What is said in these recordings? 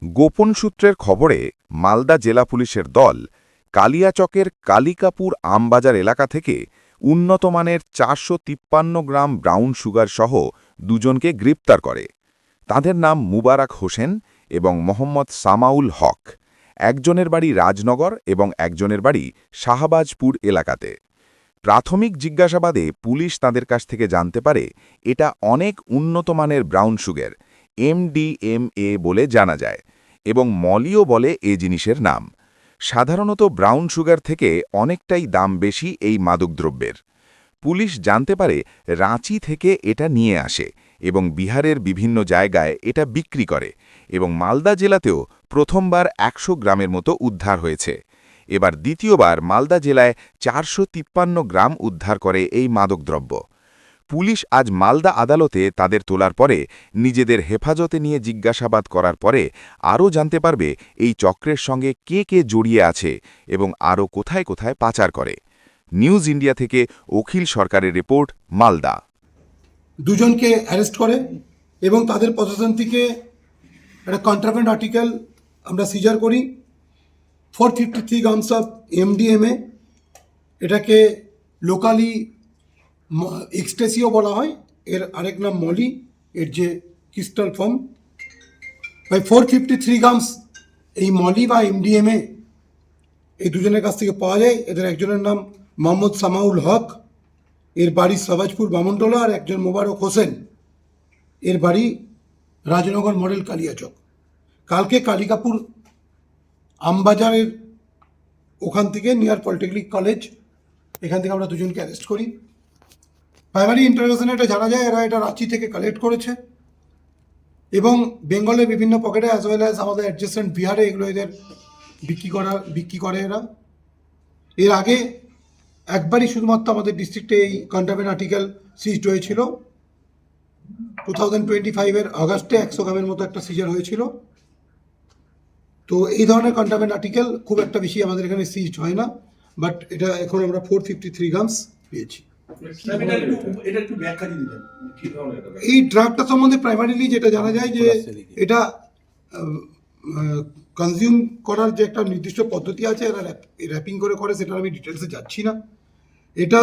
গোপন সূত্রের খবরে মালদা জেলা পুলিশের দল কালিয়াচকের কালিকাপুর আমবাজার এলাকা থেকে উন্নতমানের ৪৫৩ গ্রাম ব্রাউন সুগার সহ দুজনকে গ্রেপ্তার করে। তাদের নাম মুবারক হোসেন এবং মোহাম্মদ সামাউল হক। একজনের বাড়ি রাজনগর এবং একজনের বাড়ি শাহবাজপুর এলাকাতে। প্রাথমিক জিজ্ঞাসাবাদে পুলিশ তাদের কাছ থেকে জানতে পারে এটা অনেক উন্নতমানের ব্রাউন সুগার, MDMA বলে জানা যায়, এবং মলিও বলে এ জিনিসের নাম। সাধারণত ব্রাউন সুগার থেকে অনেকটাই দাম বেশি এই মাদকদ্রব্যের। পুলিশ জানতে পারে রাঁচি থেকে এটা নিয়ে আসে এবং বিহারের বিভিন্ন জায়গায় এটা বিক্রি করে, এবং মালদা জেলাতেও প্রথমবার ১০০ গ্রামের মতো উদ্ধার হয়েছে। এবার দ্বিতীয়বার মালদা জেলায় ৪৫৩ গ্রাম উদ্ধার করে এই মাদকদ্রব্য। পুলিশ আজ মালদা আদালতে তাদের তোলার পরে নিজেদের হেফাজতে নিয়ে জিজ্ঞাসাবাদ করার পরে আরও জানতে পারবে এই চক্রের সঙ্গে কে কে জড়িয়ে আছে এবং আরও কোথায় কোথায় পাচার করে। নিউজ ইন্ডিয়া থেকে অখিল সরকারের রিপোর্ট, মালদা। দুজনকে অ্যারেস্ট করে এবং তাদের পজিশন থেকে একটা কন্ট্রাব্যান্ড আর্টিকেল আমরা সিজার করি, 453 গ্রামস অফ MDMA। এটাকে লোকালি এক্সটেসিও বলা হয়, এর আরেক নাম মলি, এর যে ক্রিস্টাল ফর্ম। বাই 453 গ্রামস এই মলি বা MDMA এই দুজনের কাছ থেকে পাওয়া যায়। এদের একজনের নাম মোহাম্মদ সামাউল হক, এর বাড়ি শাহবাজপুর বামনটোলা, আর একজন মোবারক হোসেন, এর বাড়ি রাজনগর মডেল কালিয়াচক। কালকে কালিকাপুর আমবাজারের ওখান থেকে নিয়ার পলিটেকনিক কলেজ, এখান থেকে আমরা দুজনকে অ্যারেস্ট করি। প্রাইমারি ইন্টারোগেশনে এটা জানা যায় এরা এটা রাঁচি থেকে কালেক্ট করেছে এবং বেঙ্গলের বিভিন্ন পকেটে অ্যাজ ওয়েল অ্যাজ আমাদের অ্যাডজেসেন্ট বিহারে এগুলো এদের বিক্রি করে এরা। এর আগে একবারই শুধুমাত্র আমাদের ডিস্ট্রিক্টে এই কন্ট্রাব্যান্ড আর্টিকেল সিজড হয়েছিল, 2025-এর আগস্টে 100 গ্রামের মতো একটা সিজার হয়েছিল। তো এই ধরনের কন্ট্রাব্যান্ড আর্টিকেল খুব একটা বেশি আমাদের এখানে সিজড হয় না, বাট এটা এখন আমরা 453 গ্রামস পেয়েছি। এই ড্রাগটা সম্বন্ধে প্রাইমারিলি যেটা জানা যায় যে এটা কনজিউম করার যে একটা নির্দিষ্ট পদ্ধতি আছে, এরা র্যাপিং করে সেটা আমি ডিটেলসে যাচ্ছি না। এটা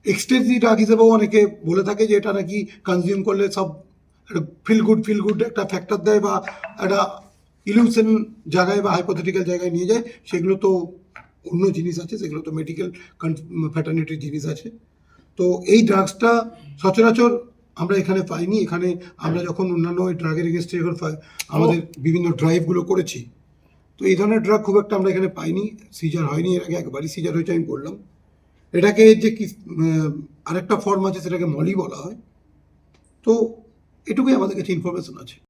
এক্সটেন্সি ড্রাগ হিসেবেও অনেকে বলে থাকে যে এটা নাকি কনজিউম করলে সব একটা ফিল গুড একটা ফ্যাক্টর দেয় বা একটা ইলিউশন জায়গায় বা হাইপোথেটিক্যাল জায়গায় নিয়ে যায়। সেগুলো তো অন্য জিনিস আছে, সেগুলো তো মেডিকেল ফ্যাটার্নিটির জিনিস আছে। তো এই ড্রাগসটা সচরাচর আমরা এখানে পাইনি। এখানে আমরা যখন অন্যান্য ওই ড্রাগের এগেনস্টে যখন আমাদের বিভিন্ন ড্রাইভগুলো করেছি, তো এই ধরনের ড্রাগ খুব একটা আমরা এখানে পাইনি, সিজার হয়নি। এর আগে একবারই সিজার হয়েছে, আমি বললাম। এটাকে যে কি আরেকটা ফর্ম আছে সেটাকে মলি বলা হয়। তো এটুকুই আমাদের কাছে ইনফরমেশন আছে।